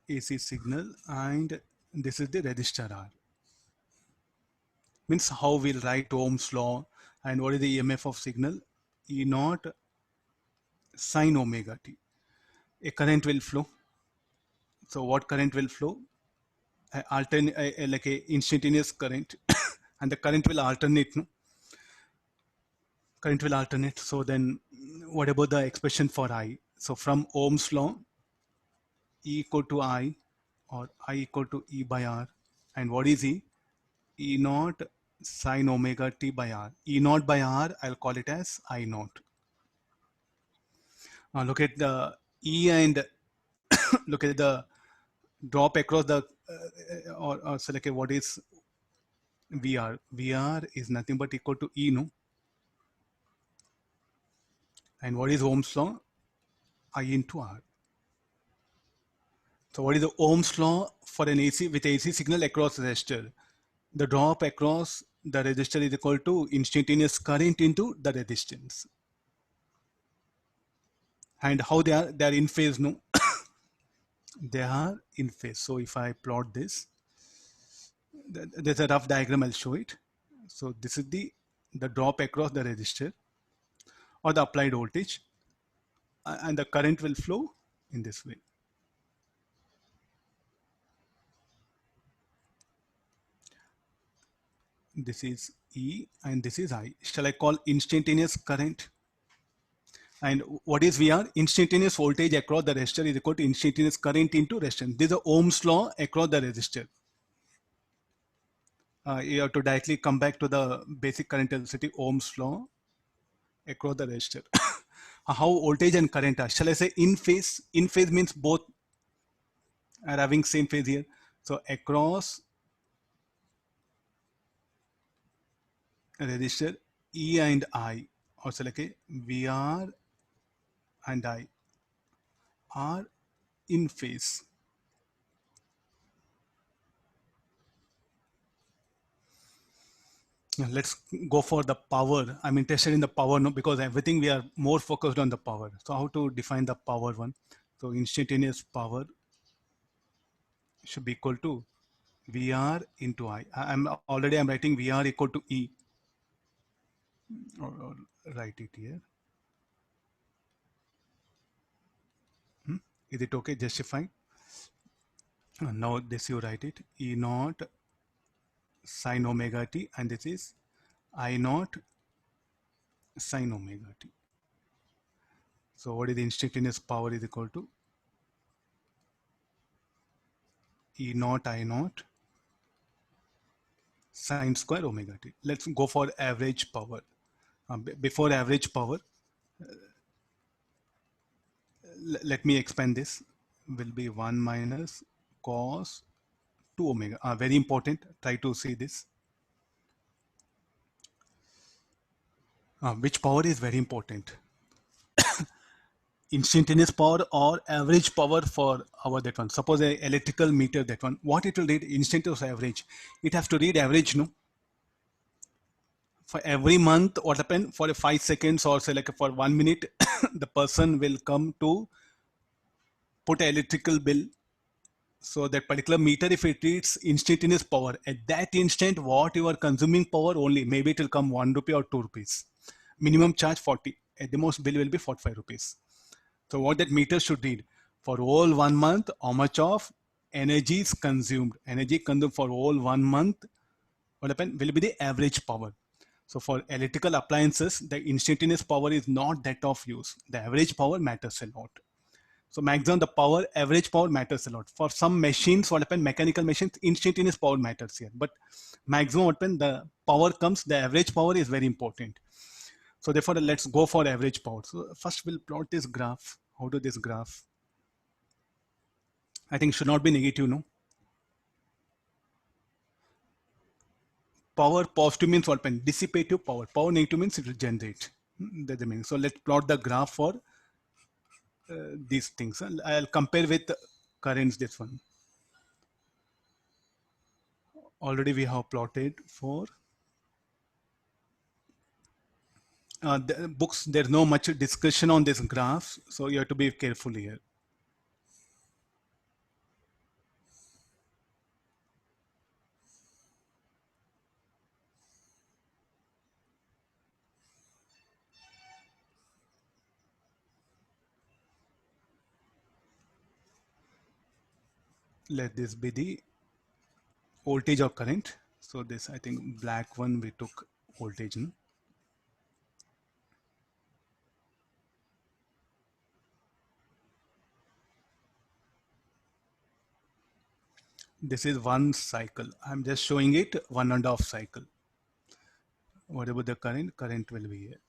AC signal, and this is the resistor R. Means how we'll write Ohm's law, and what is the EMF of signal? E naught sine omega t. A current will flow. So what current will flow? Like a instantaneous current, and the current will alternate. No? Current will alternate. So then, what about the expression for I? So from Ohm's law, E equal to I, or I equal to E by R, and what is E? E naught sine omega t by R. E naught by R, I'll call it as I naught. Now look at the E and look at the drop across the or select what is VR. VR is nothing but equal to E, no? And what is Ohm's law? I into R. So what is the Ohm's law for an AC with AC signal across resistor? The drop across the resistor is equal to instantaneous current into the resistance. And how they are in phase, no? They are in phase. So if I plot this, there's a rough diagram, I'll show it. So this is the drop across the resistor or the applied voltage, and the current will flow in this way. This is E and this is I. Shall I call instantaneous current? And what is VR? Instantaneous voltage across the resistor is equal to instantaneous current into resistance. This is the Ohm's law across the resistor. You have to directly come back to the basic current density Ohm's law across the resistor. How voltage and current are? Shall I say in phase? In phase means both are having same phase here. So across resistor E and I, or select a VR and I are in phase. Let's go for the power. I'm interested in the power, no, because everything we are more focused on the power. So how to define the power one? So instantaneous power should be equal to VR into I. I'm writing VR equal to E. Or write it here. Is it okay? Justifying. Now this you write it E naught sine omega t, and this is I naught sine omega t. So what is the instantaneous power is equal to E naught I naught sine square omega t. Let's go for average power. Before average power, let me expand this. Will be 1 minus cos 2 omega. Very important. Try to see this. Which power is very important? Instantaneous power or average power for our that one. Suppose a electrical meter, that one, what it will read instantaneous average. It has to read average, no? For every month, what happened for 5 seconds or say like for 1 minute, the person will come to put an electrical bill. So that particular meter, if it reads instantaneous power, at that instant, what you are consuming power only, maybe it will come 1 rupee or 2 rupees. Minimum charge 40. At the most bill will be 45 rupees. So what that meter should read for all 1 month, how much of energy is consumed. Energy consumed for all 1 month, what happened will be the average power. So for electrical appliances, the instantaneous power is not that of use. The average power matters a lot. So maximum the power, average power matters a lot. For some machines, what happened, mechanical machines, instantaneous power matters here. But maximum what happened, the power comes, the average power is very important. So therefore, let's go for average power. So first we'll plot this graph. How do this graph? I think should not be negative, no? Power positive means what? Dissipative power. Power negative means it will generate. That's the meaning. So let's plot the graph for these things. I'll compare with currents, this one. Already we have plotted for the books. There's no much discussion on this graph, so you have to be careful here. let this be the voltage or current. So this, I think black one we took voltage. No? This is one cycle. I'm just showing it 1.5 cycle. Whatever the current will be here.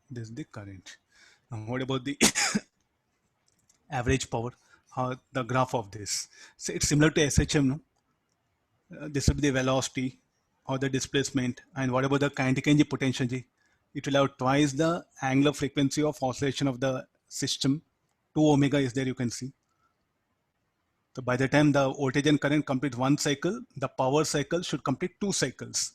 This is the current. Now what about the average power? How the graph of this? So it's similar to SHM, no? This will be the velocity or the displacement. And what about the kinetic energy potential G? It will have twice the angular frequency of oscillation of the system. 2 omega is there, you can see. So by the time the voltage and current complete one cycle, the power cycle should complete 2 cycles.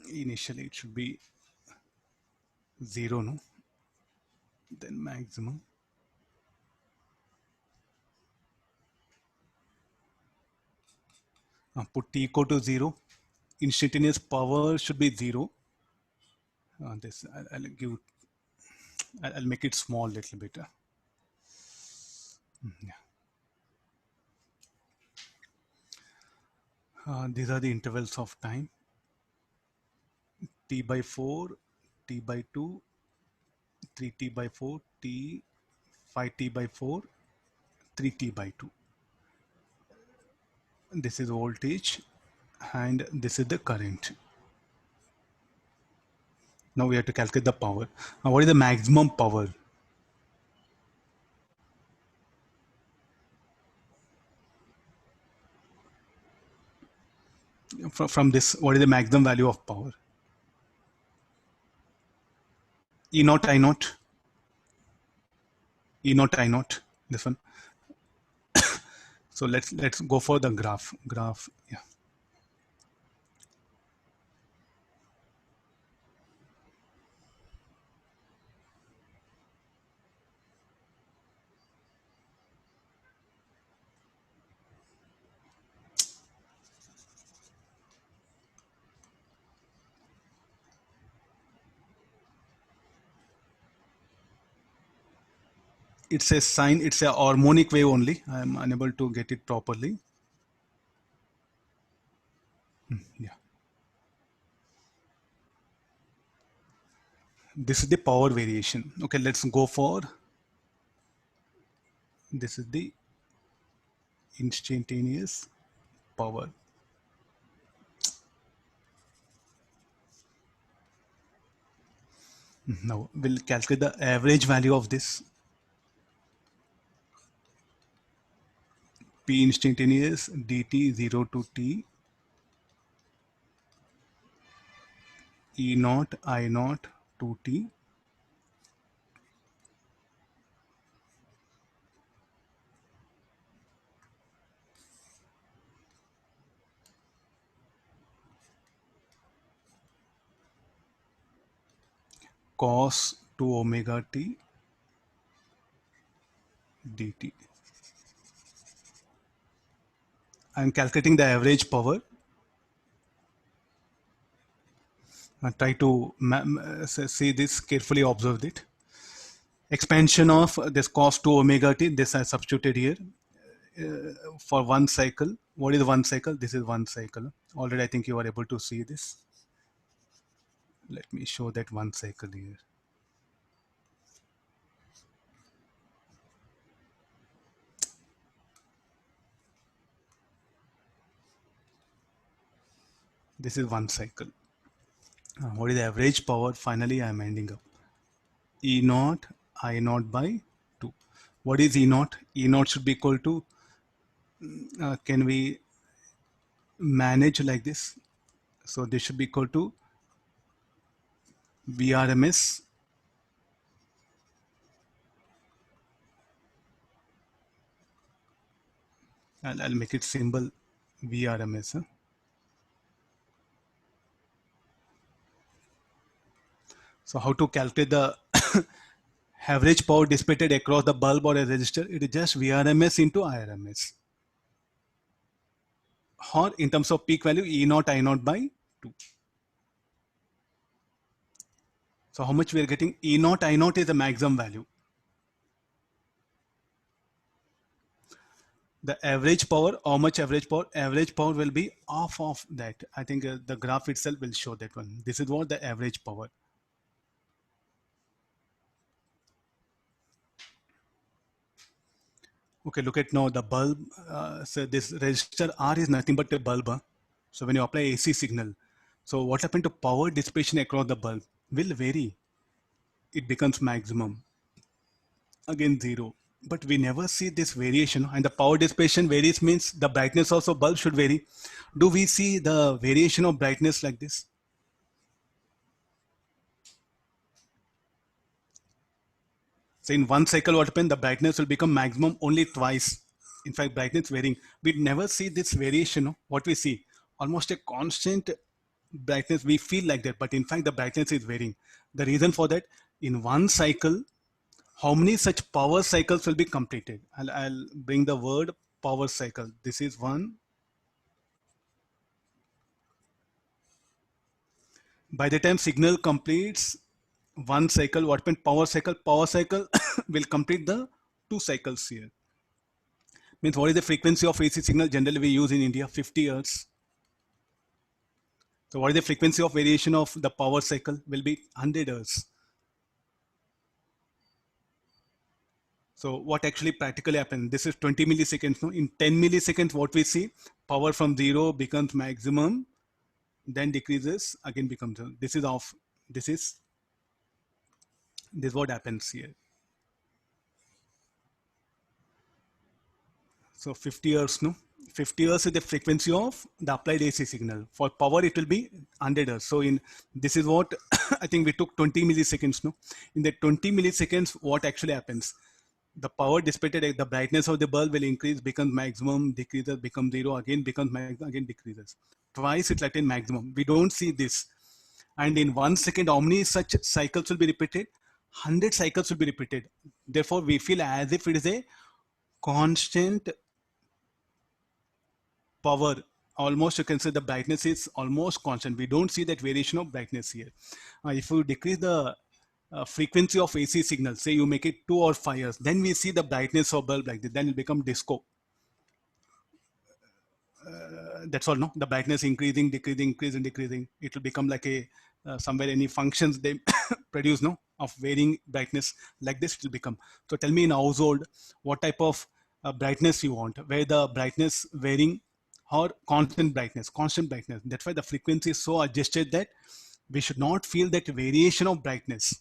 Initially it should be 0, no? Then maximum. Put t equal to 0. Instantaneous power should be 0. This I'll make it small little bit. Yeah. These are the intervals of time. T by 4, T by 2, 3T by 4, T, 5T by 4, 3T by 2. This is voltage and this is the current. Now we have to calculate the power. What is the maximum power? From this, what is the maximum value of power? E naught, I naught. E naught, I naught. This one. So let's go for the graph. Yeah. It's a sine, it's a harmonic wave only. I am unable to get it properly. Yeah. This is the power variation. Okay, let's go for, this is the instantaneous power. Now we'll calculate the average value of this. P instantaneous dt 0 to t E naught I naught 2t cos 2 omega t dt. I'm calculating the average power. Try to see this carefully, observe it. Expansion of this cos 2 omega t, this I substituted here for one cycle. What is one cycle? This is one cycle. Already I think you are able to see this. Let me show that one cycle here. This is one cycle. What is the average power? Finally, I am ending up. E naught I naught by 2. What is E naught? E naught should be equal to, can we manage like this? So this should be equal to VRMS I'll make it symbol VRMS. Huh? So how to calculate the average power dissipated across the bulb or a resistor, it is just Vrms into Irms. Or in terms of peak value, E0 I0 by 2. So how much we are getting? E0 I0 is the maximum value. The average power, how much average power? Average power will be half of that. I think the graph itself will show that one. This is what the average power. Okay, look at now the bulb. So this resistor R is nothing but a bulb. So when you apply AC signal, so what happened to power dissipation across the bulb will vary. It becomes maximum. Again zero. But we never see this variation, and the power dissipation varies means the brightness also bulb should vary. Do we see the variation of brightness like this? So in one cycle, what happened? The brightness will become maximum only twice. In fact, brightness varying. We never see this variation. No? What we see, almost a constant brightness. We feel like that, but in fact, the brightness is varying. The reason for that, in one cycle, how many such power cycles will be completed? I'll bring the word power cycle. This is one. By the time signal completes one cycle, what happened? Power cycle. Power cycle will complete the 2 cycles here. Means what is the frequency of AC signal? Generally we use in India 50 Hertz. So what is the frequency of variation of the power cycle? Will be 100 Hertz. So what actually practically happens? This is 20 milliseconds. No? In 10 milliseconds, what we see, power from 0 becomes maximum, then decreases, again becomes 0. This is off. This is what happens here. So 50 Hertz, no? 50 Hertz is the frequency of the applied AC signal. For power, it will be 100 Hertz. So in this is what I think we took 20 milliseconds, no? In the 20 milliseconds, what actually happens? The power dissipated, the brightness of the bulb will increase, becomes maximum, decreases, becomes 0, again becomes maximum, again decreases. Twice it attain maximum. We don't see this. And in 1 second, how many such cycles will be repeated? 100 cycles will be repeated. Therefore, we feel as if it is a constant power. Almost you can say the brightness is almost constant. We don't see that variation of brightness here. If you decrease the frequency of AC signal, say you make it 2 or 5 years, then we see the brightness of bulb like this, then it become disco. That's all, no? The brightness increasing, decreasing, increasing, decreasing. It will become like a somewhere any functions they produce, no, of varying brightness like this it will become. So tell me in household, what type of brightness you want, where the brightness varying or constant brightness, constant brightness. That's why the frequency is so adjusted that we should not feel that variation of brightness.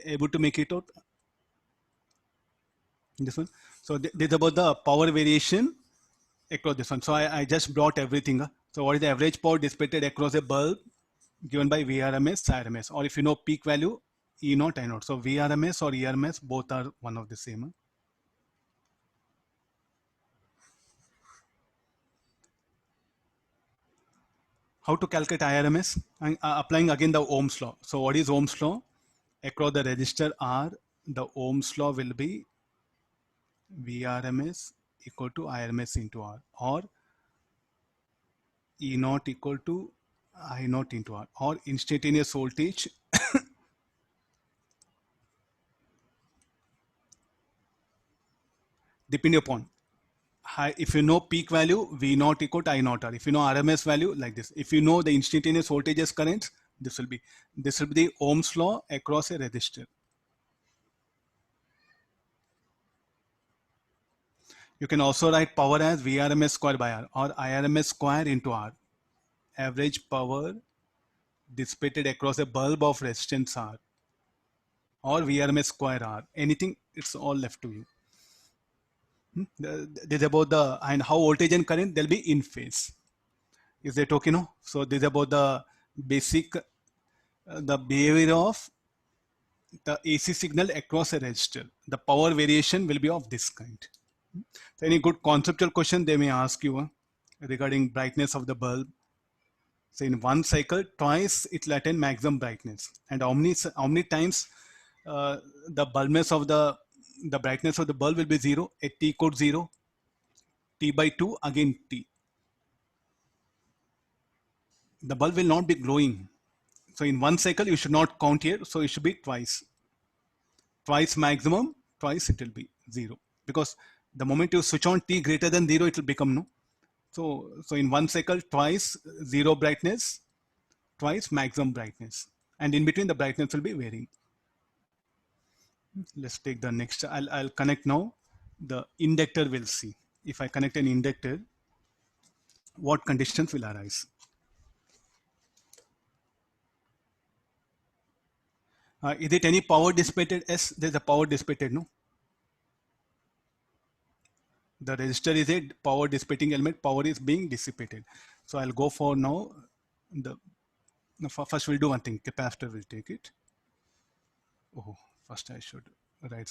Able to make it out? This one. So this is about the power variation across this one. So I just brought everything. So what is the average power dissipated across a bulb given by Vrms, Irms, or if you know peak value, E0, I0. So Vrms or ERMS, both are one of the same. How to calculate IRMS? I'm applying again the Ohm's law. So what is Ohm's law? Across the resistor R, the Ohm's law will be Vrms equal to IRMS into R, or E0 equal to I0 into R, or instantaneous voltage depending upon if you know peak value, V0 equal to I0 R. If you know RMS value, like this. If you know the instantaneous voltages currents, this will be the Ohm's law across a resistor. You can also write power as Vrms square by R, or IRMS square into R. Average power dissipated across a bulb of resistance R, or Vrms square R. Anything, it's all left to you. This is about the, and how voltage and current, they'll be in phase. Is that okay? No? So this is about the basic, the behavior of the AC signal across a resistor. The power variation will be of this kind. So any good conceptual question they may ask you regarding brightness of the bulb. So in one cycle, twice it will attain maximum brightness. And how many times the bulbness of the brightness of the bulb will be 0 at t equals 0, t by 2 again t. The bulb will not be glowing. So in 1 cycle you should not count here, so it should be twice maximum, twice it will be 0, because the moment you switch on t greater than 0 it will become no. So in 1 cycle twice 0 brightness, twice maximum brightness, and in between the brightness will be varying. Let's take the next. I'll connect now the inductor. We'll see if I connect an inductor, what conditions will arise. Is it any power dissipated? Yes, there's a power dissipated, no? The resistor is a power dissipating element, power is being dissipated. So I'll go for now, first we'll do one thing, capacitor will take it. Oh, first I should write